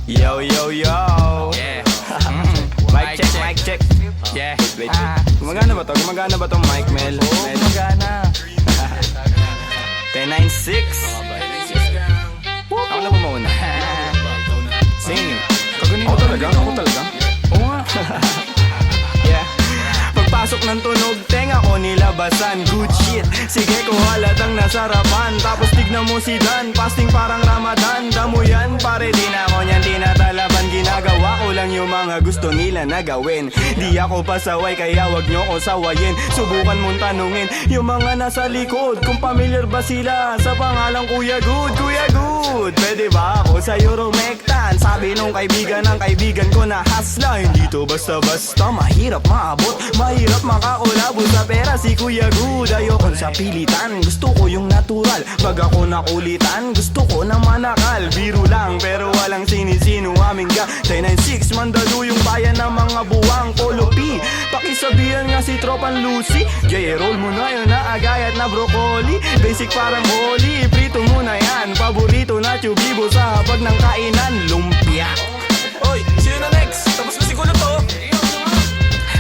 Yo, yo, yo. Yeah. Mic check, mic check. Yeah. Wait. Gumagana ba to? Gumagana ba tong mic, Mel? Oo, magana. 1096. Ako na ba mauna? Sing. Ako talaga? Oo nga. Yeah. Pagpasok ng tunog, tenga ko nilabasan. Good shit, sige ko halatang nasarapan. Tapos tignan mo si Dan, fasting parang Ramadan. Damo yan, pare din ako niyan, di natalaban. Ginagawa ko lang yung mga gusto nila na gawin. Di ako pasaway, kaya wag nyo ko sawayin. Subukan mong tanungin yung mga nasa likod kung familiar ba sila sa pangalang Kuya Good. Kuya Good, pwede ba ako sa Euromectan? Sabi nung kaibigan ng kaibigan ko na hasla. Hindi to basta-basta, mahirap maabot, mahirap makakulabo sa pera si Kuya Good. Ayokon sa pilitan, gusto ko yung natural. Pag ako nakulitan, gusto ko na manakal. Biro lang pero walang sinisino aming gang 1096, mandalo yung bayan ng mga buwang Polo P. Pakisabihan nga si Tropan Lucy, Jay, roll mo na yun na agayat na broccoli. Basic parang holy, prito mo na yan. Paborito na chubibo sa habag ng kainan, lumpia. Oy, sino na next? Tapos na siguro to.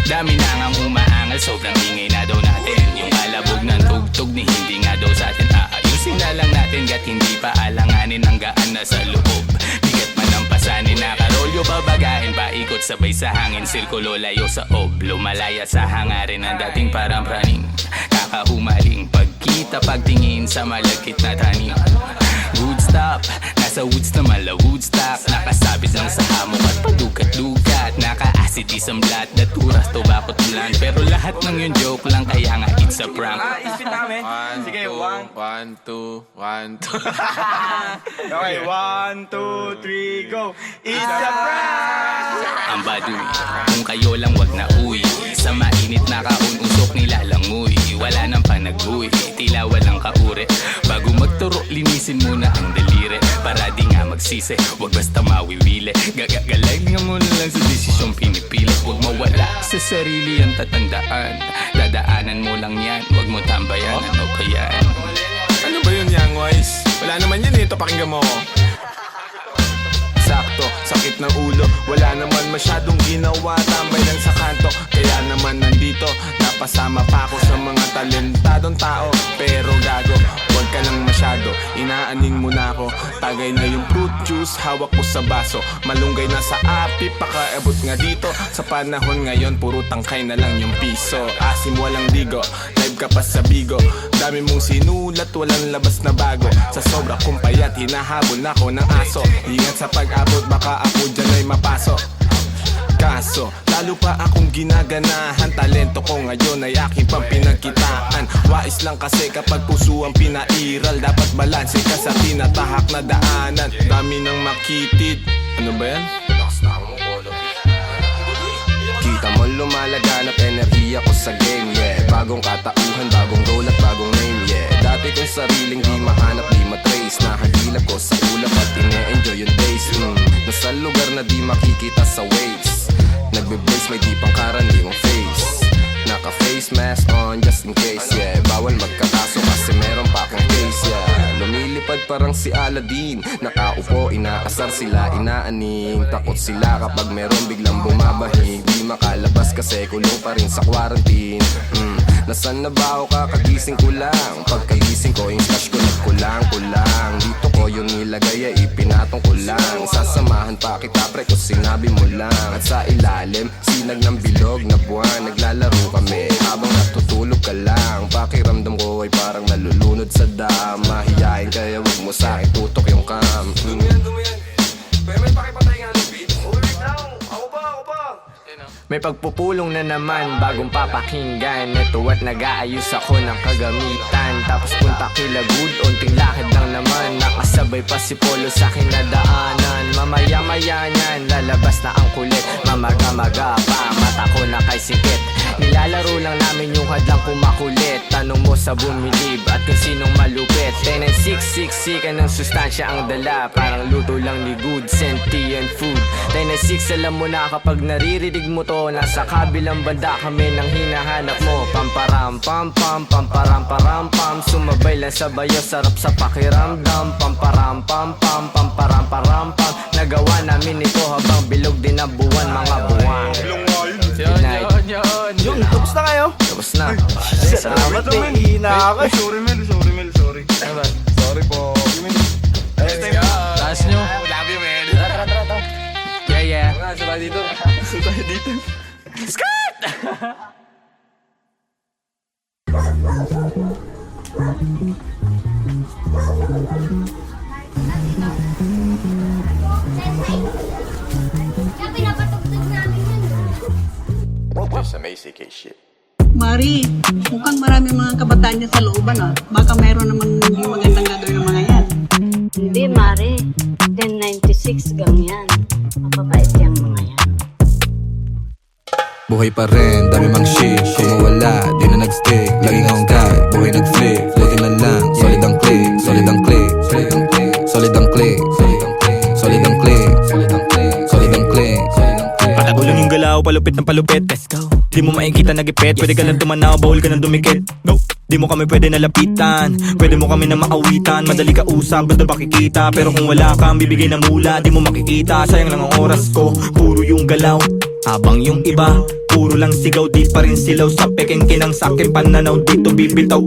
Dami na ngang umaangal, sobrang ingay na daw natin. Yung alabog ng tugtog ni hindi nga daw sa atin. Aayusin na lang natin gat hindi pa alanganin ang gaan na sa loob. Bigat man ang pasanin, nakarolyo babagahin, paikot sabay sa hangin, sirkulo layo sa ob. Lumalaya sa hangarin ng dating parang praning, kakahumaling pagkita pagtingin sa malagkit na taning. Good stop, nasa woods na mala Woodstock, nakasabit lang sa hamok at padukat-dukat, naka-acid isang blat, daturas to bakot ulan. Pero lahat ng yun joke lang, kaya nga it's a prank. Isipin namin. Sige, one. 1, 2, 1, 2. Okay, 1, 2, 3, go. It's a prank! Ang baduy, kung kayo lang wag na uwi, sa mainit na kaon usok nilalangoy. Wala nang panag-uwi, tila walang kaure. Bago magturo, linisin muna ang daliri, para di nga magsisi, wag basta mawiwili. Gagaling mo na lang sa desisyong pinipili. Wag mawala sa sarili ang tatandaan, dadaanan mo lang yan, wag mo tambayan. Ano ba yan? Ano ba yun, Young Wise? Wala naman yun ito, pakinggan mo ko. Sakto, sakit ng ulo, wala naman masyadong ginawa, tambay lang sa kanto. Kaya naman nandito, napasama pa ako sa mga talentadong tao. Pero gago, huwag ka lang masyado, inaaning mo na ako. Tagay na yung fruit juice, hawak ko sa baso. Malunggay na sa api, pakaabot nga dito. Sa panahon ngayon, puro tangkay na lang yung piso. Asim walang digo, live ka pa sa bigo. Dami mong sinulat, walang labas na bago. Sa sobra kong payat, hinahabol na ako ng aso. Ingat sa pag-abot, baka ako dyan ay mapasok. Kaso, lalo pa akong ginaganahan. Talento ko ngayon ay aking pang pinagkitaan. Wais lang kasi kapag puso ang pinairal, dapat balanse ka sa tinatahak na daanan. Dami nang makitid. Ano ba yan? Kita mo lumalaganap enerhiya ko sa game, yeah. Bagong katauhan, bagong role at bagong name, yeah. Dati kong sariling di mahanap, di matrace. Nahagilap ko sa ulap at ine-enjoy yung days. Nasa lugar na di makikita sa waves. Nagbe-brace, may di pang karaniwang face. Naka-face mask on just in case, yeah. Bawal magkakaso kasi meron pa akong case, yeah. Lumilipad parang si Aladdin, nakaupo, inaasar sila, inaaning. Takot sila kapag meron biglang bumabahing. Di makalabas kasi kulong pa rin sa quarantine. Nasaan na ba ako, kakagising ko lang. Pagkagising ko, yung stash ko nagkulang-kulang. Dito ko yung nilagay ay ipinatong ko lang. Sasamahan pa kita pre kung sinabi mo lang. At sa ilalim, sinag ng bilog na buwan. Naglalaro kami habang natutulog ka lang. Pakiramdam ko ay parang nalulunod sa dam. Mahiyain kaya wag mo sa akin tutok yung cam. Dumiyan. Pero may pakipatay nga ng beat. May pagpupulong na naman, bagong papakinggan. Ito at nag-aayos ako ng kagamitan. Tapos punta kila Good, unting lakad lang naman. Nakasabay pa si Polo sa akin na daanan. Mamaya-maya nyan, lalabas na ang kulit. Mamaga-maga pa, mata ko na kay sikit. Nilalaro lang namin yung hadlang kumakulit. Tanong mo sa bumilib at kung sinong malupit. 1096, ka ng sustansya ang dala. Parang luto lang ni Good, sentient food. 1096, alam mo na kapag naririnig mo to, nasa kabilang banda kami nang hinahanap mo. Pamparam pam pam, pamparam param pam. Sumabay lang sa bayo, sarap sa pakiramdam. Pamparam pam pam, pamparam param pam. Ginagawa namin ito habang bilog din ang buwan, mga buwan. Good night. Yung, tapos na kayo? Tapos na. Salamat, men. Hina ako. Sorry, Mel. Sorry. Sorry po. Taas nyo. Love you, man. Yeah. Sabay dito. Kaya pinapatugtog namin yun. Mari, mukhang marami mga kabataan dyan sa looban ah. Baka mayroon naman hindi magandang gagawin ng mga yan. Hindi, Mare. 1096 gang yan. Mapapait yung mga yan. Buhay pa rin, dami mang shit. Kung mawala, di na nag-stick. Laging hanggang, buhay nag-flip. Buti na lang, solid ang click. Solid ang click. Solid ang click. Solid ang click. Solid ang click. Solid ang click. Patagulan yung galaw, palupit ng palupit. Let's go. Di mo makikita nagipit. Pwede ka lang tumanaw, bawal ka nang dumikit. Go. Di mo kami pwede nalapitan. Pwede mo kami na maawitan. Madali ka usap, basta makikita. Pero kung wala kang bibigay na mula, di mo makikita. Sayang lang ang oras ko, puro yung galaw. Habang yung iba, puro lang sigaw. Di pa rin silaw sa peking kinang sakin pananaw. Dito bibitaw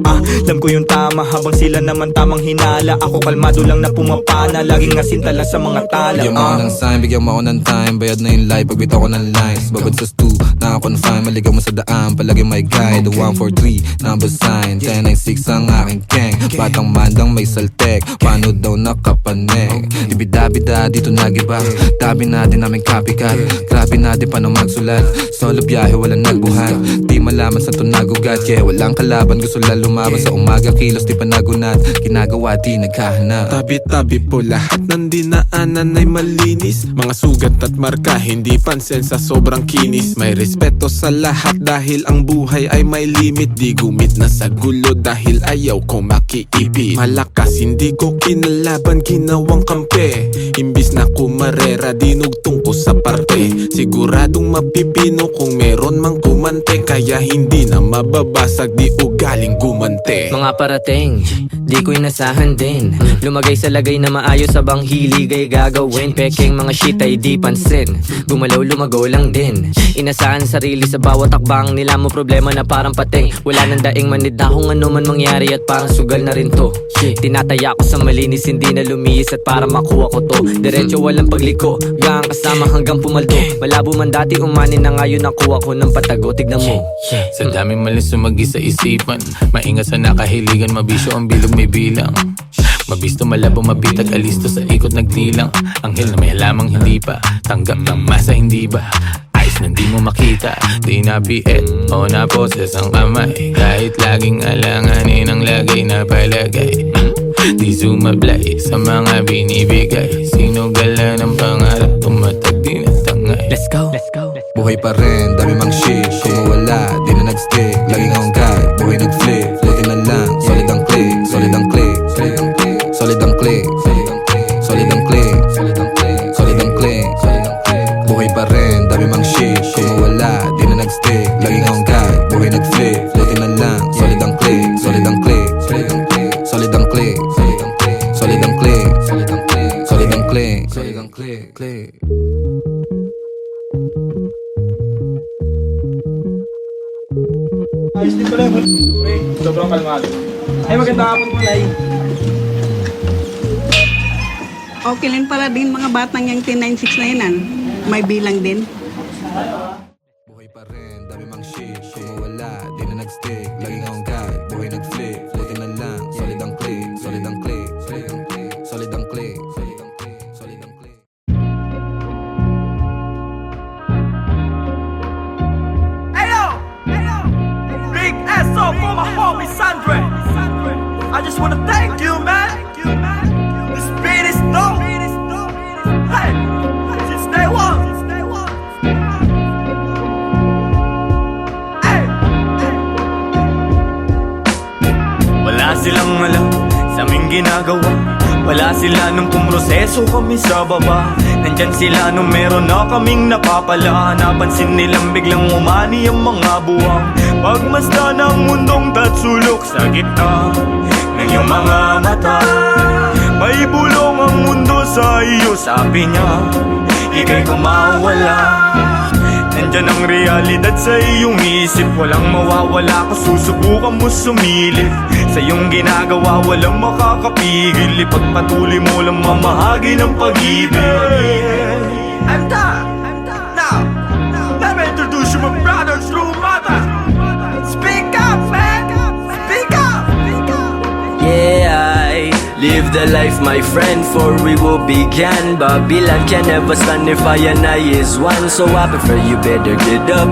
alam ko yung tama. Habang sila naman tamang hinala. Ako kalmado lang na pumapana. Laging asintala sa mga tala. Bigyan mo ako ng sign, bigyan mo ako ng time. Bayad na yung life, pagbitaw ko ng lines. Babad sa stu, nakakonfine. Maligaw mo sa daan, palagi may guide. The 143, number sign 1096 ang aking gang. Batang mandang may saltek, paano daw nakapanek. Ibida-bida, dito nagiba. Tabi natin aming copycat. Grabe natin paano magsulat. Solo biyahe, walang nagbuhat. Di malaman sa tunagugat. Yeah, walang kalaban, gusto lang lumaban. Sa umaga, kilos di pa nagunat. Ginagawa, di nagkahanap. Tabi-tabi po lahat ng dinaanan ay malinis. Mga sugat at marka, hindi pansin sa sobrang kinis. May respeto sa lahat dahil ang buhay ay may limit. Di gumit na sa gulo dahil ayaw ko makiipit. Malakas, hindi ko kinalaban, ginawang kampe. Imbis na kumarera, dinugtong ko sa parte. Siguradong mapipino kung meron mang kumante. Kaya hindi na mababasag, di ugaling gumante. Mga parating, di ko inasahan din. Lumagay sa lagay na maayos sa bang hilig ay gagawin. Peking mga shit ay di pansin. Gumalaw lumago lang din. Inasahan sarili sa bawat takbang nila mo problema na parang pating. Wala nang daing manid na kung ano man mangyari at parang sugal na rin to. Tinataya ko sa malinis, hindi na lumiis at para makuha ko to. Diretso walang pagliko, gang kasama hanggang pumaldo. Malabo man dati umanin na ngayon nakuha ko ng patago. Tignan mo. Sa daming malis sumagi sa isipan. Maingat sa nakahiligan, mabisyo ang bilog may bilang. Mabisto, malabo, mabitag, alisto sa ikot nagdilang. Anghel na may halamang hindi pa tanggap ng masa, hindi ba? Ayos na di mo makita, di na biet o na poses ang kamay. Kahit laging alanganin ang lagay na palagay. Di sumablay sa mga binibigay. Sinugala ng pangarap, tumatag din at tangay. Let's go. Buhay pa rin, dami mang shit. Kung mawala, di na nag-stick. Laging hanggang, buhay nag-flip. Buti na lang, solid ang click. Solid ang click. Solid ang click. Solid ang click. Solid ang click. Buhay pa rin, dami mang shit. Kung mawala, di na nag-stick. Laging hanggang, buhay nag-flip. Buti na lang, solid ang click. Solid ang click. Solid ang click. Solid ang click. Solid ang click. Solid ang click. Ayos din pala. Sobrang kalmado. Ay, magandang hapon po, Nay. Okay lang pala din mga batang yung 1096 na yan. May bilang din. Buhay pa rin, dami mang shit. Kung mawala, di na nag-stick. Laging hanggang, buhay nag-flip. Buti na lang, solid ang click. Solid ang click. Solid ang click. Solid ang click. Solid ang click. Big SO for my homie Sandre. I just wanna thank you, man. This beat is dope. Hey, since day one. Hey. Wala silang alam sa aming ginagawa. Wala sila nung pumroseso kami sa baba. Nandyan sila nung meron na kaming napapala. Napansin nilang biglang umani ang mga buwang. Pagmasdan ng mundong tatsulok sa gitna ng iyong mga mata. May bulong ang mundo sa iyo, sabi niya, ika'y kumawala. Nandyan ang realidad sa iyong isip, walang mawawala kung susubukan mo sumilip. Sa iyong ginagawa walang makakapigil, ipagpatuloy mo lang mamahagi ng pag-ibig. I'm done. Now, let me introduce you my brothers, true mother. Speak up, man. Speak up. Yeah, I live the life, my friend, for we will begin. Babylon can never stand if I and I is one. So I prefer you better get up.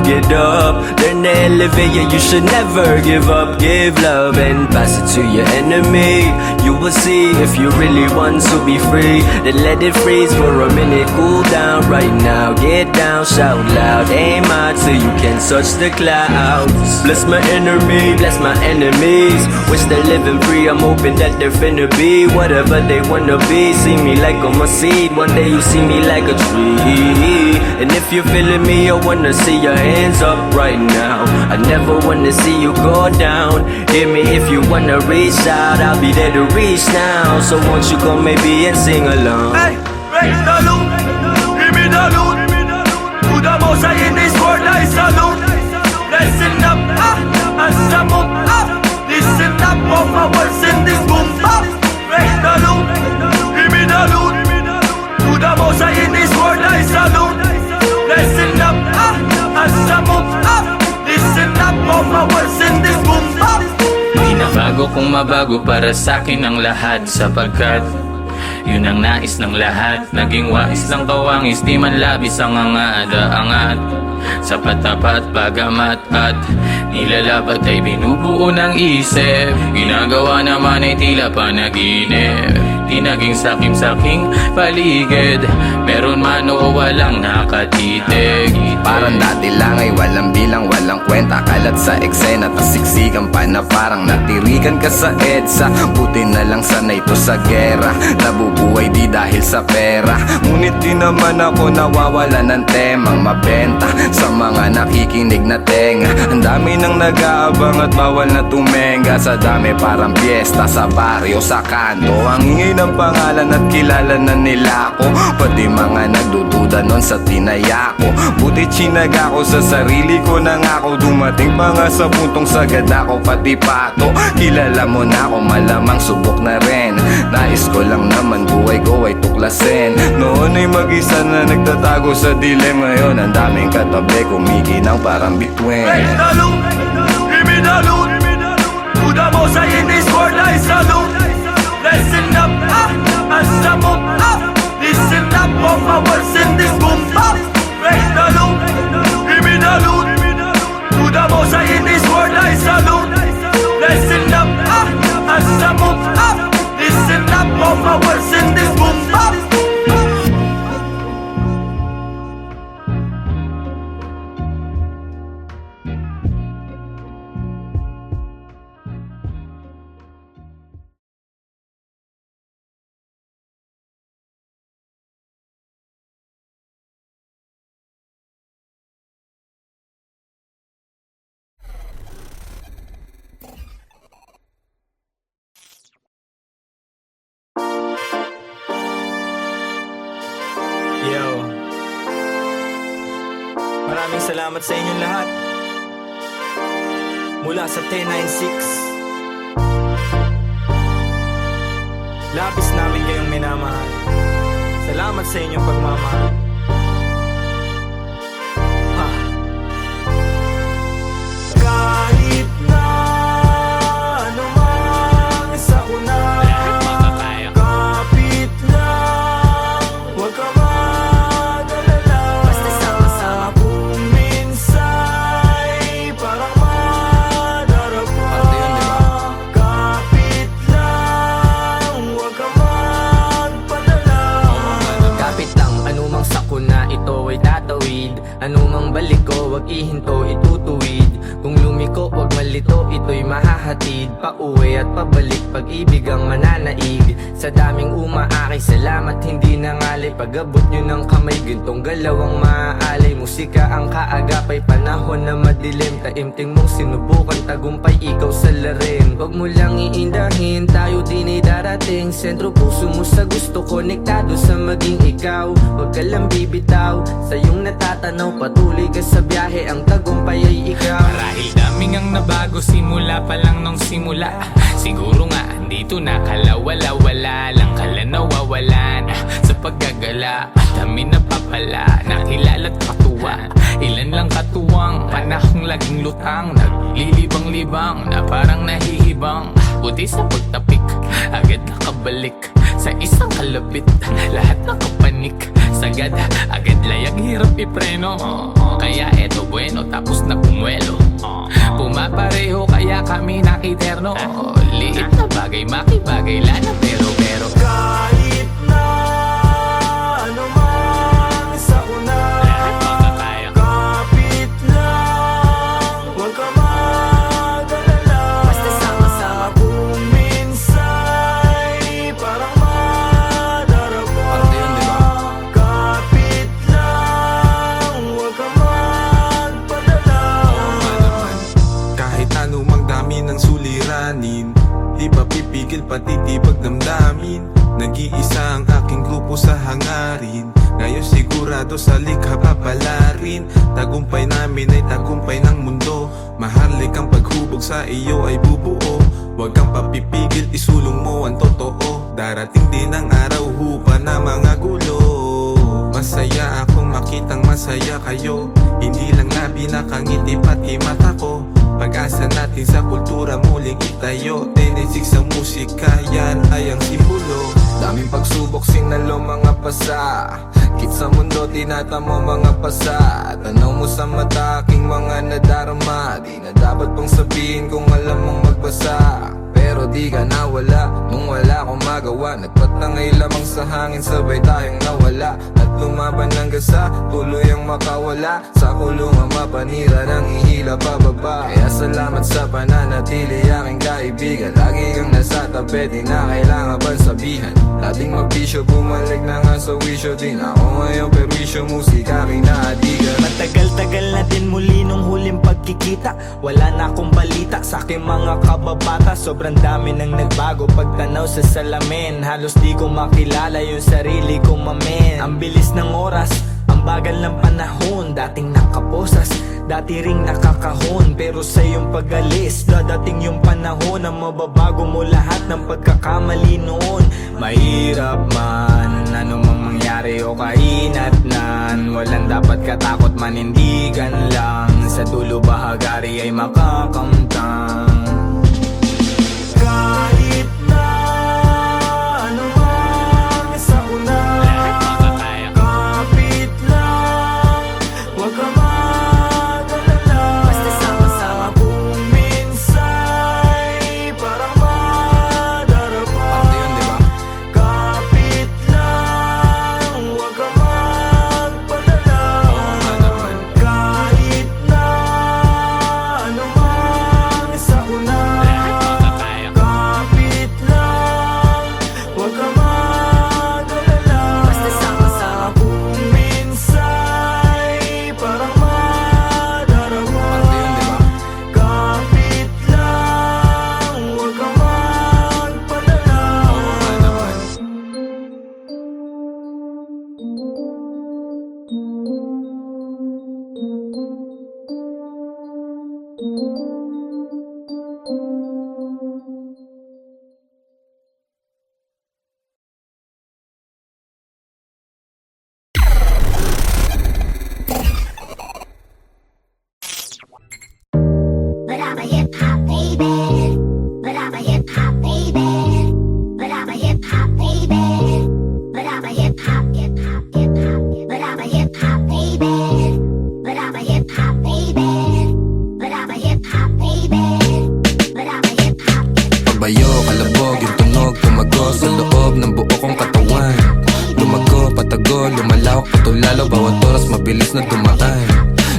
Learn to elevate, yeah, you should never give up. Give love and pass it to your enemy. You will see if you really want to be free. Then let it freeze for a minute, cool down right now. Get down, shout loud, aim high till you can touch the clouds. Bless my enemy, bless my enemies. Wish they're living free, I'm hoping that they're finna be whatever they wanna be. See me like I'm a seed, one day you see me like a tree. And if you're feeling me, I wanna see your hands up right now. I never wanna see you go down. Hear me if you wanna reach out, I'll be there to reach now. So won't you come maybe and sing along? Hey, raise the loot, give me the loot. To the most high in this world I salute. Listen up, as I move up. Listen up of my words in this boom bap. Raise the loot, give me the loot. To the most high in this world I salute. Listen up, as I move up. Listen up of my words in this boom bap. Binabago kung mabago para sa'kin ang lahat, sapagkat yun ang nais ng lahat. Naging wais ng kawangis, di man labis ang angada-angat. Sapat tapat bagamat at nilalabat ay binubuo ng isip. Ginagawa naman ay tila panaginip. Di naging sakim-saking paligid, meron man o walang nakatitig. Parang dati lang ay walang bilang, walang kwenta. Kalat sa eksena, tasiksikan pa na parang natirikan ka sa EDSA. Buti na lang sanay to sa gera, nabubuhay di dahil sa pera. Ngunit di naman ako nawawala ng temang mabenta sa mga nakikinig na tenga. Ang dami nang nag-aabang at bawal na tumenga. Sa dami parang piyesta sa baryo, sa kanto. Ang ingay ng pangalan at kilala na nila ako, pati mga nagdududa nun sa tinaya ko. Buti chinaga ko sa sarili ko na ako. Dumating pa nga sa puntong sagad ako pati pato. Kilala mo na ako, malamang subok na rin. Nais ko lang naman buhay ko ay tuklasin. Noon ay mag-isa na nagtatago sa dilim. Ngayon ang daming katabi, kumikinang parang bituin. Raise the loot, give me the loot. To the most high in this world I salute. Listen up, as I move up. Listen up of my words in this boom bap. Raise the loot, give me the loot. To the most high in this world I salute. Listen up, as I move up. Listen up of my words in this boom bap. Yo, maraming salamat sa inyong lahat. Mula sa 1096, labis namin kayong minamahal. Salamat sa inyong pagmamahal. Kahit na anumang sakuna, kapit lang, huwag ka mag-alala. Basta sama-sama. Kung minsa'y parang madarapa, kapit lang, huwag ka magpadala. Kapit lang, anumang sakuna, ito ay tatawid. Anumang balik ko, wag ihinto, itutuwid. Kung lumiko, wag mali malito, ito'y mahahatid pauwi at pabalik, pag-ibig ang mananaig. Sa daming umaakay, salamat hindi nangalay. Pag-abot nyo ng kamay, gintong galaw ang maaalay. Musika ang kaagapay, panahon na madilim. Taimting mong sinubukan, tagumpay ikaw sa larin. Huwag mo lang iindahin, tayo din ay darating. Sentro puso mo sa gusto, konektado sa maging ikaw. Huwag ka lang bibitaw, sa iyong natatanaw. Patuloy ka sa biyahe, ang tagumpay ay ikaw. Marahil daming ang nabago simula pa lang nung simula. Siguro nga dito na kalawala-wala lang kala nawawalan sa paggagala. Dami na papala, nakilala't katuwa. Ilan lang katuwang, panahong laging lutang. Naglilibang-libang na parang nahihibang. Buti sa pagtapik, agad nakabalik sa isang kalapit. Lahat nakapanik, sagad, agad layag, hirap ipreno. Kaya eto bueno, tapos na pumuelo. Pumapareho kaya kami nakiterno. Liit na bagay, makibagay lana pero Kahit na ano man sa una, lahat makakaya. kapit lang, huwag ka mag-alala. Basta sama-sama. Kung minsa'y parang madarama. Parte yun, di ba? Kapit lang, huwag ka magpadala. Kahit anumang dami ng suliranin, di ba pipigil patitibag damdamin. Nag-iisa ang aking grupo sa hangarin, ngayon sigurado sa likha papalarin. Tagumpay namin ay tagumpay ng mundo. Mahalik ang paghubog sa iyo ay bubuo. Huwag kang papipigil, isulong mo ang totoo. Darating din ang araw, hupa na mga gulo. Masaya akong makitang masaya kayo. Hindi lang labi nakangiti pati mata ko. Pag-asa natin sa kultura muling itayo. 10-6 sa musika, yan ay ang simbolo. Daming pagsubok, sinalo mga pasa. Kit sa mundo, tinatamo mga pasa. Tanaw mo sa mata, aking mga nadarama. Di na dapat pang sabihin kung alam mong magbasa. Pero di ka nawala, nung wala akong magawa. Nagpatangay lamang sa hangin, sabay tayong nawala. At lumaban hanggang sa tuloy ang makawala. Sa kulungan mapanira nang ihila pababa. Kaya salamat sa pananatili aking kaibigan. Lagi kang nasa tabi, di na kailangan bang sabihan. Dating magbisyo, bumalik na nga sa wisyo din. Ako ngayon perwisyo, musika aking naadigan. Matagal-tagal na din muli nung huling pagkikita. Wala na akong balita sa aking mga kababata. Sobrang dami nang nagbago pagtanaw sa salamin. Halos di ko makilala yung sarili ko, mamen. Ang bilis ng oras, ang bagal ng panahon. Dating nakaposas, dati ring nakakahon. Pero sa iyong pag-alis, dadating yung panahon na mababago mo lahat ng pagkakamali noon. Mahirap man, anumang mangyari o kainatnan. Walang dapat katakot, manindigan lang. Sa dulo bahagari ay makakamtang. Kahit na ano man sa una, Lahat makakaya. kapit lang, huwag ka mag-alala. Basta sama-sama. Kung minsa'y parang madarama. Parte yun, di ba? Kapit lang, huwag ka magpadala. Kahit na ano man sa una, Lahat makakaya. kapit lang, huwag ka mag-alala. Basta sama-sama. Kung minsa'y parang madarama. Parte yun, di ba? Kapit lang, huwag ka magpadala. But I'm a hip hop baby. But I'm a hip hop baby. But I'm a hip hop baby. But I'm a hip hop, hip hop, hip hop. But I'm a hip hop baby. But I'm a hip hop baby. But I'm a hip hop baby. But I'm a hip hop, Pagbayo, kalabog, yung tunog, tumago sa loob ng buo kong katawan. Tumago, patago, lumalaw, patulalo, bawat oras mabilis na dumaan.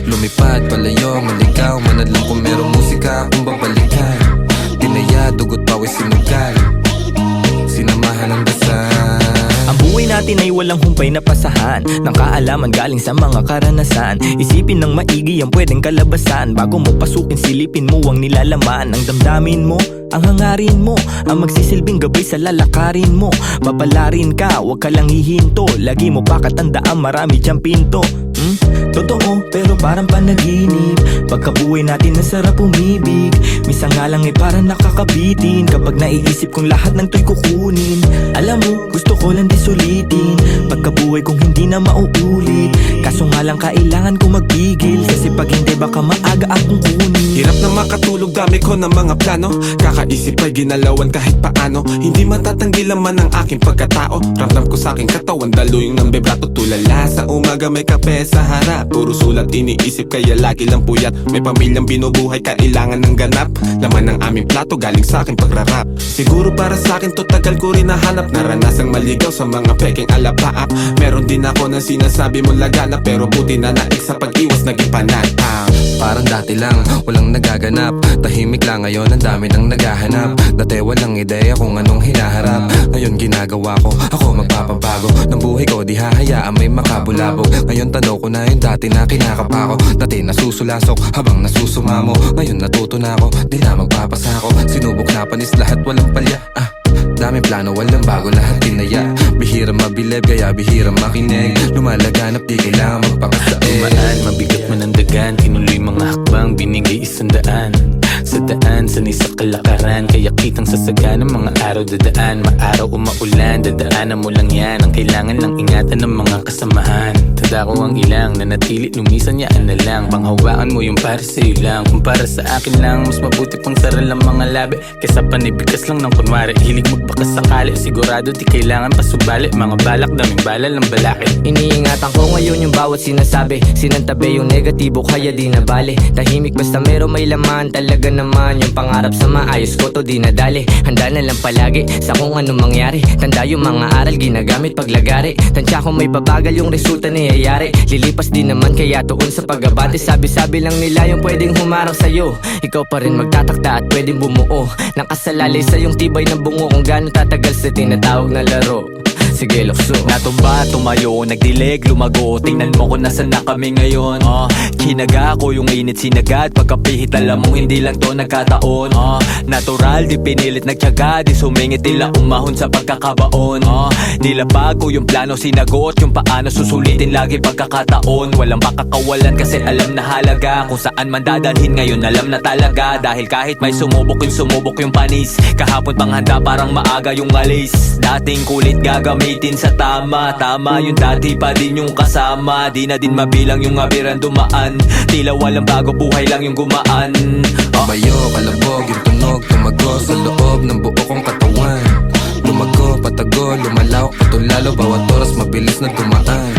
Lumipad, palayo, maligaw, manadlang kung merong musika akong babalikan. Tinaya, dugot, pawis, sinugal, sinamahan ng dasal. Ang buhay natin ay walang humpay na pasahan ng kaalaman galing sa mga karanasan. Isipin ng maigi ang pwedeng kalabasan. Bago mo pasukin, silipin mo ang nilalaman. Ang damdamin mo, ang hangarin mo, ang magsisilbing gabay sa lalakarin mo. Papalarin ka, wag ka lang hihinto. Lagi mo pa katandaan, marami diyang pinto. Totoo, pero parang panaginip. Pagkabuhay natin nasarap umibig. Minsan nga lang parang nakakabitin kapag naiisip kong lahat ng to'y kukunin. Alam mo, gusto ko lang di sulitin pagkabuhay kong hindi na mauulit. Kaso nga lang kailangan ko magpigil, kasi pag hindi baka maaga akong kunin. Hirap na makatulog, dami ko ng mga plano. Kakaisip ay ginalawan kahit paano. Hindi matatanggi laman ang aking pagkatao. Ramdam ko sa aking katawan, daluyong ng bebrato. Tulala sa umaga, may kape sa harap. Puro sulat iniisip, kaya lagi lang puyat. May pamilyang binubuhay, kailangan ng ganap. Laman ng aming plato, galing sa aking pagrarap. Siguro para sa akin to, tagal ko rin nahanap. Naranasang maligaw sa mga peking alapaap. Meron din ako ng sinasabi mong lagana, pero buti na naik sa pag-iwas, naging panatang. Parang dati lang, walang nagaganap. Tahimik lang ngayon, ang dami nang naghahanap. Dati walang ideya kung anong hinaharap. Ngayon ginagawa ko, ako magpapabago ng buhay ko, di hahayaan may makabulabog. Ngayon tanaw ko na yung dati na kinakapa ko. Dati nasusulasok habang nasusumamo. Ngayon natuto na ako, di na magpapasako. Sinubok na panis lahat, walang palya. Dami plano, walang bago, lahat tinaya. Bihira mabilib, kaya bihira makinig. Lumalaganap, di kailangan magpakasaig. Tumaan, mabigat man ang dagan. Tinuloy mga hakbang, binigay 100. Sa daan, sanay sa kalakaran. Kaya kitang sasaga ng mga araw dadaan. Maaraw o maulan, dadaanan mo lang yan. Ang kailangan lang ingatan ng mga kasamahan. Tadako ang ilang, nanatili, lumisan yaan na lang. Panghawakan mo yung para sa'yo lang. Kung para sa akin lang, mas mabuti pang saral ang mga labi kaysa panibigas lang ng kunwari. Hilig magbakas sakali, sigurado di kailangan pasubali. Mga balak, daming bala lang balakit. Iniingatan ko ngayon yung bawat sinasabi. Sinantabi yung negatibo, kaya di na bale. Tahimik basta meron may laman. Talaga naman yung pangarap sa maayos ko to di nadali. Handa na lang palagi sa kung anong mangyari. Tanda yung mga aral ginagamit paglagari. Tansya kung may pabagal yung resulta niyayari. Lilipas din naman kaya tuon sa pag-abate. Sabi-sabi lang nila yung pwedeng humarang sa'yo. Ikaw pa rin magtatakda at pwedeng bumuo. Nakasalalay sa yung tibay ng bungo. Kung gaano tatagal sa tinatawag na laro. Sige, lukso. Natumba, tumayo, nagdilig, lumago. Tingnan mo kung nasan na kami ngayon. Kinaga ko yung init sinagad. Pagkapihit alam mo hindi lang to nagkataon. Natural, di pinilit nagtyaga. Di sumingit, tila umahon sa pagkakabaon. Nilapag ko yung plano, sinagot yung paano susulitin lagi pagkakataon. Walang makakawalan kasi alam na halaga. Kung saan man dadalhin ngayon alam na talaga. Dahil kahit may sumubok yung panis. Kahapon pang handa parang maaga yung alis. Dating kulit gagamitin sa tama. Tama yung dati pa din yung kasama. Di na din mabilang yung abiran dumaan. Tila walang bago, buhay lang yung gumaan. Tumayo, kalabog, yung tunog, tumago sa loob ng buo kong katawan. Lumago, patago, lumalawak, patulalo. Bawat oras mabilis na dumaan.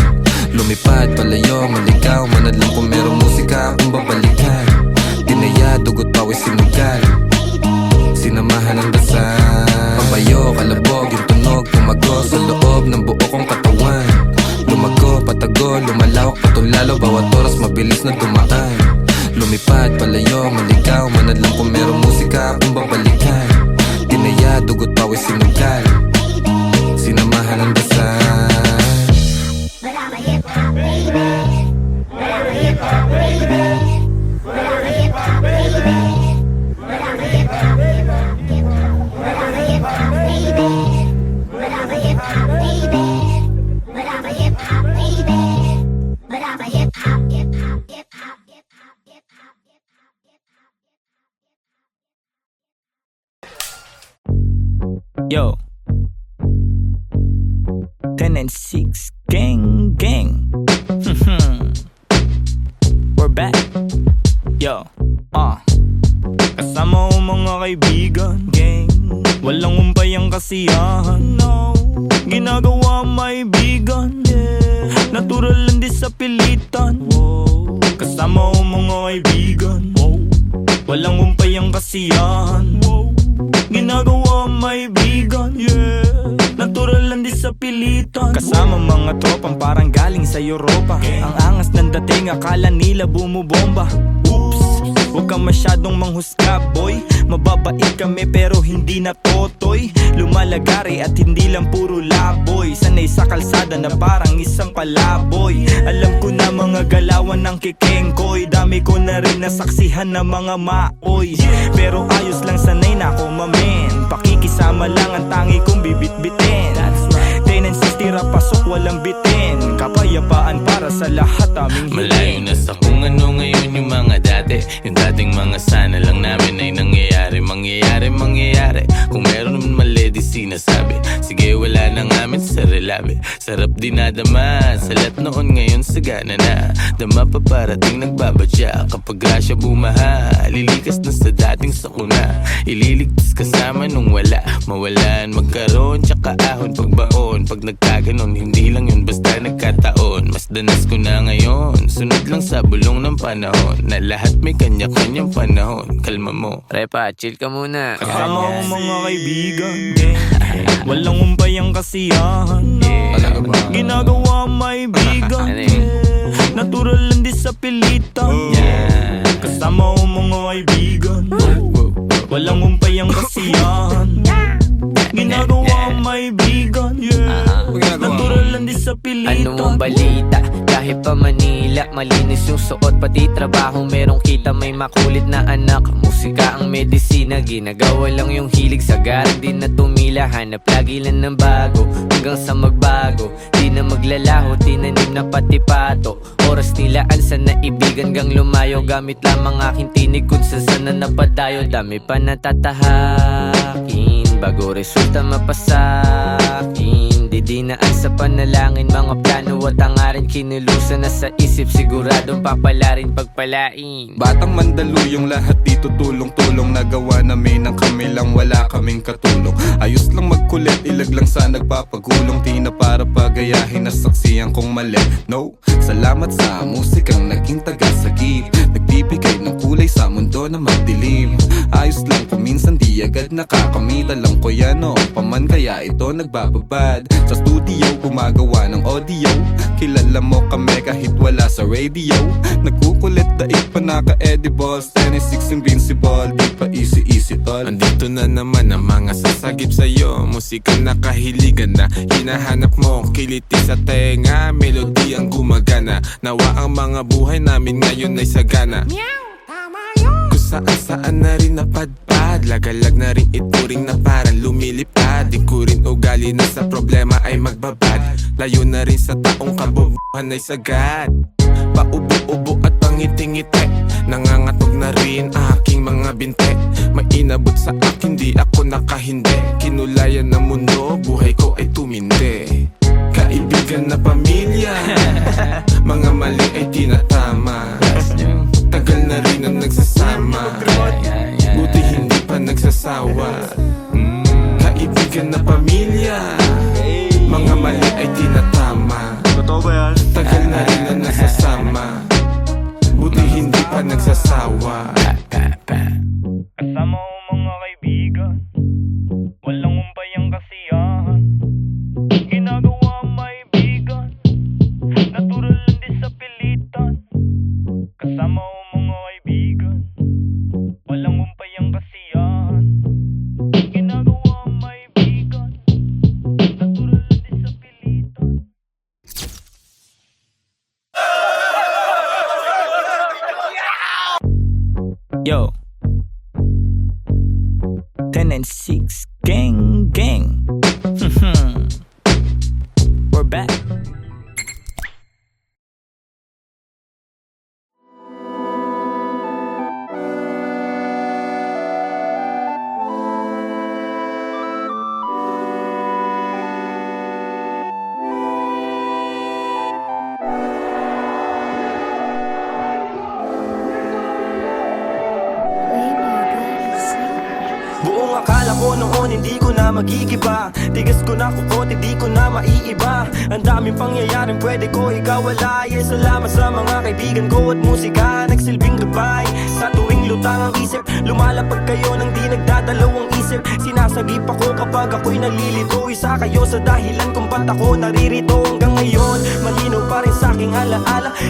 Lumipad, palayo, maligaw, manadlang kung merong musika akong babalikan. Tinaya, dugot, pawis, sinugal, sinamahan ng dasal. Tumayo, kalabog, yung tunog, tumago sa loob ng buo kong katawan. Lumago, patago, lumalawak, patulalo. Bawat oras mabilis na dumaan. Lumipad, palayo, maligaw, manadlang kung merong musika akong babalikan. Tinaya, dugot, pawis, sinugal, sinamahan ng dasal. But I'm a hip hop baby. But I'm a hip hop baby. But I'm a hip hop baby. But I'm a hip hop baby. But I'm a hip hop baby. But I'm a hip hop baby. But I'm a hip hop baby. But I'm a hip hop, hip hop, hip hop, hip hop, hip hop, hip hop, hip hop. Yo 10 and 6 gang gang. We're back. Yo kasama ko mga kaibigan, gang. Walang umpay ang kasiyahan, no. Ginagawa ang maibigan, yeah. Natural lang di sa pilitan, wow. Kasama ko mga kaibigan, wow. Walang umpay ang kasiyahan, wow. Ginagawa ang maibigan, yeah. Natural lang di sa pilitan. Kasama mga tropang parang galing sa sa Europa. Ang angas ng dating, akala nila bumubomba. Oops, huwag kang masyadong manghusga boy. Mababait kami pero hindi na totoy. Lumalagari at hindi lang puro laboy. Sanay sa kalsada na parang isang palaboy. Alam ko na mga galawan ng kikengkoy. Dami ko na rin nasaksihan ng mga maoy. Pero ayos lang, sanay na ako mamen. Pakikisama lang ang tangi kong bibit-bitin. Tenancies tira pasok walang bitin. Kapayapaan para sa lahat aming hiling. Malayo na sa kung ano ngayon yung mga dati. Yung dating mga sana lang namin ay nangyayari. Mangyayari kung meron naman mali di sinasabi. Sige wala na ngamin sa relabe. Sarap dinadama sa lahat noon ngayon sagana na. Dama pa parating nagbabadya. Kapag grasya bumaha, lilikas na sa dating sakuna. Ililigtas kasama nung wala. Mawalan, magkaroon, tsaka ahon pagbaon. Pag nagkaganon, hindi lang yun basta nagkataon. Mas danas ko na ngayon, sunod lang sa bulong ng panahon. Na lahat may kanya-kanyang panahon. Kalma mo, Repa, chill ka muna. Kasama ko mga kaibigan, walang umpayang kasiyahan. Ginagawa may bigan, natural lang di sa pilitan. Kasama ko mga kaibigan, walang umpayang kasiyahan. Ginagawa may bigan, natural lang di sa pilitan. Ano mong balita? Kahit pa Manila, malinis yung suot pati trabaho, merong kita, may makulit na anak. Musika ang medisina, ginagawa lang yung hilig. Sagaran din na tumila, hanap lagi lang ng bago. Hanggang sa magbago, di na maglalaho, tinanim na pati pato. Oras nilaan sa naibigan gang lumayo. Gamit lamang aking tinig kung saan na napadayo. Dami pa natatahakin bago resulta mapasakin. Didinaan sa panalangin, mga plano at hangarin. Kinulusan na sa isip, siguradong papalarin pagpalain. Batang Mandaluyong, lahat dito tulong-tulong. Nagawa namin ang kami lang, wala kaming katulong. Ayos lang magkulit, ilag lang sa nagpapagulong. Di na para pagayahin na saksiyan kong mali. No, salamat sa musikang naging tagasagip. Nagbibigay ng kulay sa mundo na magdilim. Ayos lang kung minsan di agad nakakamit. Alam ko yan noon paman, kaya ito nagbababad. Sa studio gumagawa ng audio. Kilala mo kami kahit wala sa radio. Nagkukulit daig pa naka-edibles. 26 invincible, di pa easy tol. Andito na naman ang mga sasagip sa'yo. Musikang nakahiligan na hinahanap mo. Kiliti sa tenga, melody ang gumagana. Nawa ang mga buhay namin ngayon ay sagana. Kung saan-saan na rin napadpad. Lagalag na rin ituring na parang lumilipad. Di ko rin ugali na sa problema ay magbabad. Layo na rin sa taong kabobohan ay sagad. Paubo-ubo at pangiti-ngiti. Nangangatog na rin aking mga binte. May inabot sa akin, di ako nakahindi. Kinulayan ng mundo, buhay ko ay tumindi. Kaibigan na pamilya, mga mali ay tinatama. Tagal na rin ang nagsasama, buti hindi pa nagsasawa. Kaibigan na pamilya, mga mali ay tinatama. Totoo ba yan? Tagal na rin ang nagsasama, buti hindi pa nagsasawa. Kasama ko mga kaibigan, walang umpayang kasiyahan. Ginagawa may bigan, natural lang di sa pilitan. Kasama ko mga kaibigan, walang umpayang kasiyahan. Ginagawa may bigan, natural lang di sa pilitan. Yo, 10 and 6 gang. We're back. Buong akala ko noon hindi ko na magigiba. Tigas ko na kukot, hindi ko na maiiba. Ang daming pangyayaring pwede ko ikawala. Salamat sa mga kaibigan ko at musika, nagsilbing gabay. Sa tuwing lutang ang isip, lumalapag kayo nang di nagdadalawang isip. Sinasagip ako kapag ako'y nalilito. Isa kayo sa dahilan kung ba't ako naririto hanggang ngayon. Malinaw pa rin sa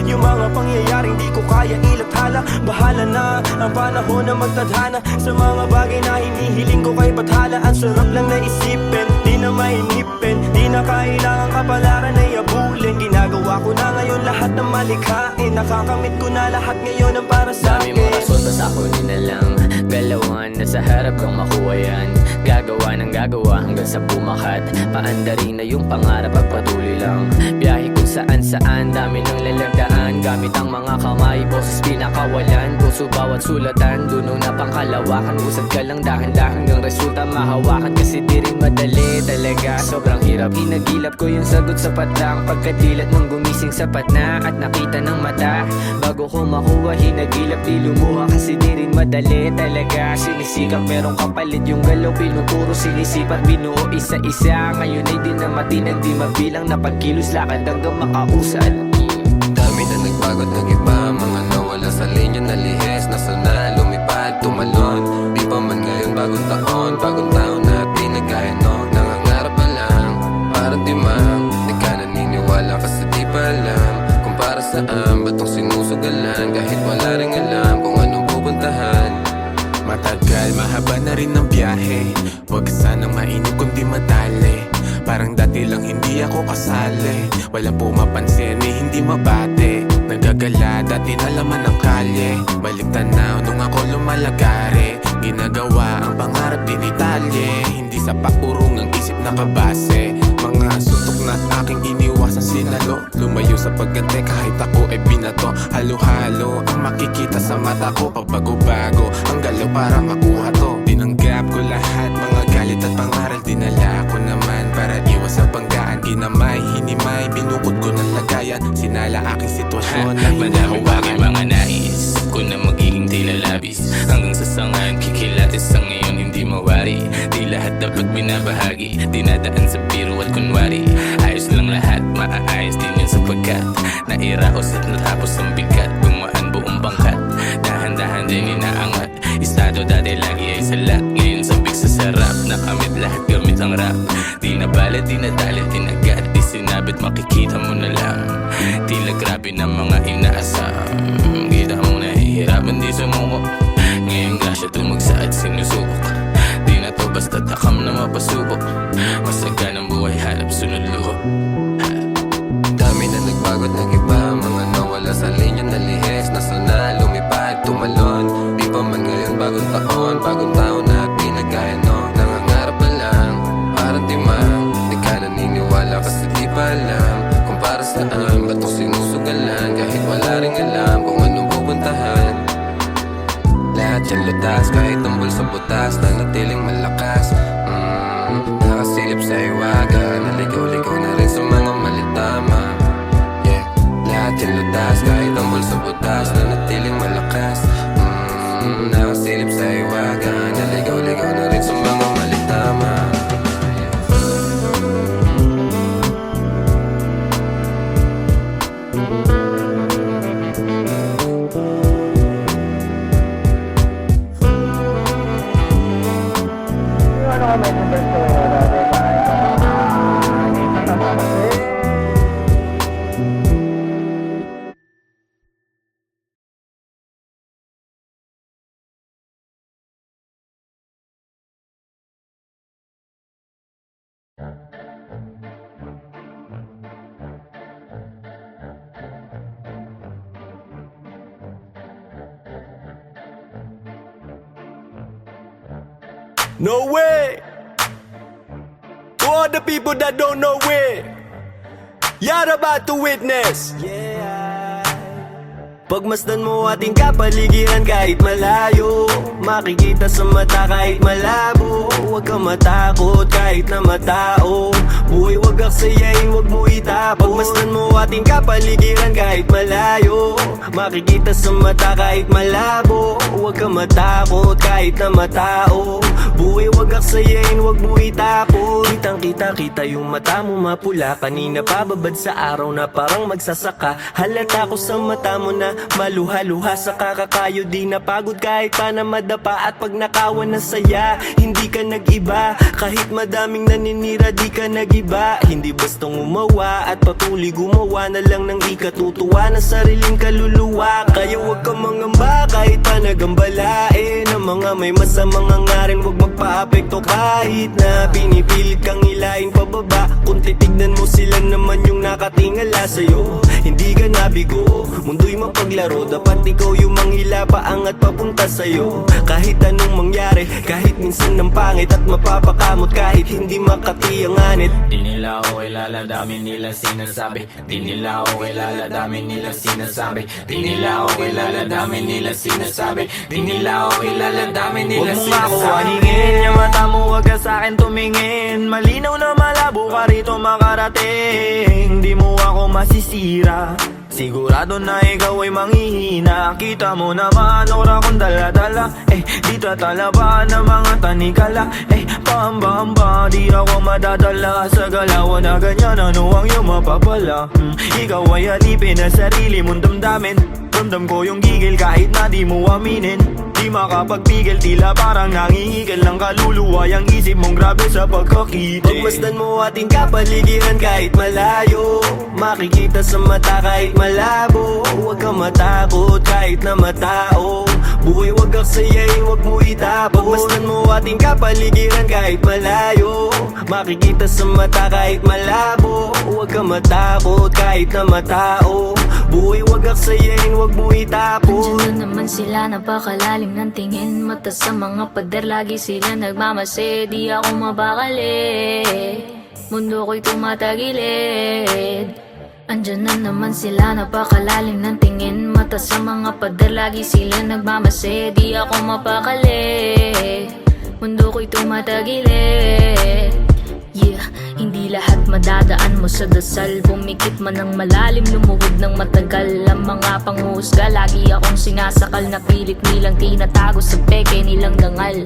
Yung mga pangyayaring di ko kaya ilathala. Bahala na ang panahon na magtadhana sa mga bagay na hinihiling ko kay Bathala. Ang sarap lang na isipin, di na mainipin, di na kailangan kapalaran na yabulin. Ginagawa ko na ngayon lahat ng malikhain, nakakamit ko na lahat ngayon ang para sa Dami mga akin. rason, tas ako na lang galawan na sa harap kong makuha yan. Gagawa ng gagawa hanggang sa pumakat. Paandarin na yung pangarap, pagpatuloy lang. Biyahe kung saan saan, dami ng lalagdaan. Gamit ang mga kamay, boses pinakawalan. Puso bawat sulatan, duno na pangkalawakan. Usad ka lang dahan-dahan hanggang resulta mahawakan. Kasi di rin madali talaga, sobrang hirap. Hinagilap ko yung sagot sapat lang. Pagkadilat nung gumising sapat na at nakita ng mata. Bago ko makuha, hinagilap di lumuha. Kasi di rin madali talaga. Sinisikap merong kapalit yung galaw, pinupuro sinisipat, binuo isa-isa. Ngayon ay di na matinag, di mabilang na pagkilos lakad hanggang makausad. Dami na nagbago at nag-iba, mga nawala sa linya na lihis. Nasa na lumipad, tumalon. Di pa man ngayon bagong taon na di na gaya noon. Nangangarap pa lang, parang timang. Di ka naniniwala kasi di pa alam kung para saan ba tong sinusugalan. Kahit wala ring alam kung anong pupuntahan. Matagal, mahaba na rin ang biyahe. Huwag sanang mainip kundi madali. Parang dati lang hindi ako kasali. Walang pumapansin, hindi mabate. Nagagala, dati na laman ng kalye. Balik tanaw nung ako lumalagari. Ginagawa ang pangarap din italye. Hindi sa pakurong ang isip nakabase. Mga suntok na't aking iniwasan sinalo. Lumayo sa pagganti kahit ako ay binato. Halo-halo ang makikita sa mata ko. Pagbago-bago ang galaw para makuha to. Tinanggap ko lahat, mga galit at pangaral. Dinala ko naman para iwas sa banggaan. Ginamay, hinimay, binukod ko ng lagayan. Sinala aking sitwasyon na Madaming bagay mga nais ko na magiging tila labis. Hanggang sa sangan, kikilatis sa ngayon hindi mawari. Di lahat dapat binabahagi, dinadaan sa biro at kunwari. Ayos lang lahat, maaayos din yun sapagkat nairaos at natapos ang bigat. Gumaan buong bangkat, dahan-dahan din inaangat. Estado dati lagi ay salat, ngayon sabik sa sarap. Nakamit lahat gamit ang rap. Di na balat, di na dalit, di na gat. Di sinabit, makikita mo na lang. Tila grabe na mga inaasam. Kita mo nahihirapan, di sumuko. Ngayong grasya tumagsa at sinusubok. Di na to basta takam na mapasubok. Masaga ng buhay, hanap sunod luho. Dami na nagbago at nag-iba, mga nawala sa linya na lihis. Nasa na lumipad, tumalon. Di pa man ngayon bagong taon na di na gaya noon. Nangangarap pa lang, parang timang. Di ka naniniwala kasi di pa alam kung para saan ba tong sinusugalan. Kahit wala ring alam kung anong pupuntahan. Lahat yan lutas, kahit tumbol sa butas, nanatiling malakas. Nakasilip sa iwaga, naligaw-ligaw na rin sa mga malitama. Yeah, lahat yan lutas, kahit tumbol sa butas, nanatiling malakas. Nakasilip sa iwaga, naligaw-ligaw na rin sa mga malitama. No way! To all the people that don't know it, you're about to witness. Pagmasdan mo ating kapaligiran kahit malayo, makikita sa mata kahit malabo. Huwag kang matakot kahit na matao. Buhay wag aksayain, wag mo itapon. Pagmasdan mo ating kapaligiran kahit malayo, makikita sa mata kahit malabo. Huwag kang matakot kahit na matao. Buhay wag aksayain, wag mo itapon. Kitang kita yung mata mo mapula. Kanina pababad sa araw na parang magsasaka. Halata ko sa mata mo na maluha-luha sa kakakayo, di napagod kahit pa na madapa. At pag nakawan na saya, hindi ka nag-iba. Kahit madaming naninira, di ka nag-iba. Hindi bastang umawa at patuloy gumawa na lang ng ikatutuwa ng sariling kaluluwa. Kaya huwag kang mangamba kahit pa nagambalain ang mga may masamang hangarin, huwag magpa-apekto kahit na pinipilit kang hilahin pababa. Kung titignan mo sila naman yung nakatingala sa'yo, hindi ka nabigo, mundo'y mapaglaro. Dapat ikaw yung manghila paangat papunta sa'yo. Kahit anong mangyari, kahit minsan ng pangit at mapapakamot, kahit hindi makati ang anit. Di nila ako kilala, dami nila sinasabi. Di nila ako kilala, dami nila sinasabi. Di nila ako kilala, dami nila sinasabi. Di nila ako kilala, dami nila Huwag mo nga ako sinasabi. aningin, yung mata mo huwag ka sa'kin tumingin. Malinaw na malabo ka rito makarating, di mo ako masisira. Sigurado na ikaw ay manghihina. Kita mo naman ora kong dala-dala, di tatalaban ng mga tanikala. Pahamba-hamba, di ako madadala sa galawan na ganyan. Ano ang iyong mapapala? Ikaw ay alipin na sarili mong damdamin. Ramdam ko yung gigil kahit na di mo aminin. Di makapagpigil, tila parang nangihigil ng kaluluwa. Yang isip mong grabe sa pagkakiti. Pagmasdan mo ating kapaligiran kahit malayo, makikita sa mata kahit malabo. Huwag kang matakot kahit na matao. Buhay wag aksayain, wag mo itapon. Pagmasdan mo ating kapaligiran kahit malayo, makikita sa mata kahit malabo. Huwag kang matakot kahit na matao. Buhay wag aksayain, wag mo itapon. Andiyan na naman sila, napakalalim ng tingin. Mata sa mga pader, lagi sila nagmamase. Di ako mabakali, mundo ko'y tumatagilid. Andiyan na naman sila, napakalalim ng tingin. Mata sa mga pader, lagi sila nagmamase. Di ako mapakali, mundo ko'y tumatagilid. Yeah, hindi lahat madadaan mo sa dasal. Pumikit man ng malalim, lumuhod ng matagal. Ang mga panghusga, lagi akong sinasakal. Na pilit nilang tinatago sa peke nilang dangal.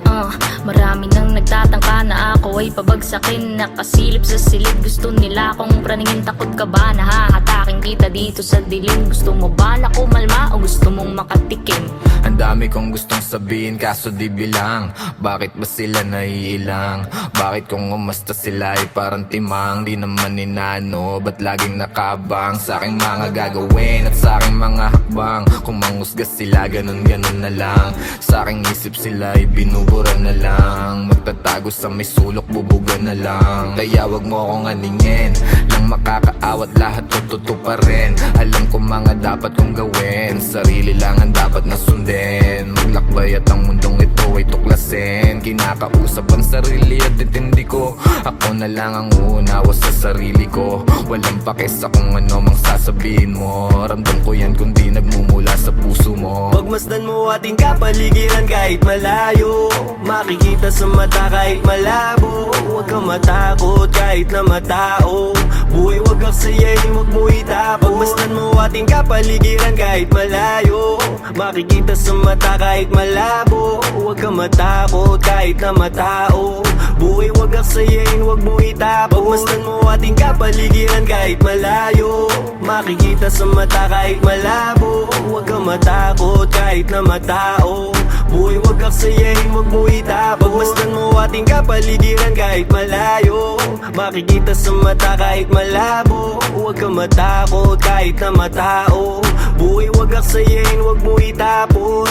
Marami nang nagtatangka na ako ay pabagsakin. Nakasilip sa silid, gusto nila akong praningin. Takot ka ba na hahatakin kita dito sa dilim? Gusto mo ba na kumalma o gusto mong makatikim? Ang dami kong gustong sabihin kaso di bilang. Bakit ba sila naiilang? Bakit kung umasta sila ay parang timang? Di naman inano, ba't laging nakabang sa aking mga gagawin at sa aking mga hakbang? Kung manghusga sila, ganun-ganun na lang. Sa aking isip sila ay binubura na lang. Magtatago sa may sulok, bubuga na lang. Kaya wag mo akong aningin, lang makakaawat lahat tututuparin. Alam ko mga dapat kong gawin, sarili lang ang dapat na sundin. Maglakbay at ang mundong ito ay tuklasin. Kinakausap ang sarili at intindi ko, ako na lang ang uunawa sa sarili ko. Walang pake sa kung ano mang sasabihin mo. Ramdam ko yan kung di nagmumula sa puso mo. Pagmasdan mo ating kapaligiran kahit malayo, makikita sa mata kahit malabo. Huwag kang matakot kahit na matao. Buhay wag aksayain, wag mo itapon. Pagmasdan mo ating kapaligiran kahit malayo, makikita sa mata kahit malabo. Huwag kang matakot kahit na matao. Buhay wag aksayain, wag mo itapon. Pagmasdan mo ating kapaligiran kahit malayo, makikita sa mata kahit malabo. Huwag kang matakot kahit na matao. Buhay wag aksayain, wag mo itapon. Pagmasdan mo ating kapaligiran kahit malayo, makikita sa mata kahit malabo. Huwag kang matakot kahit na matao. Buhay wag aksayain, wag mo itapon.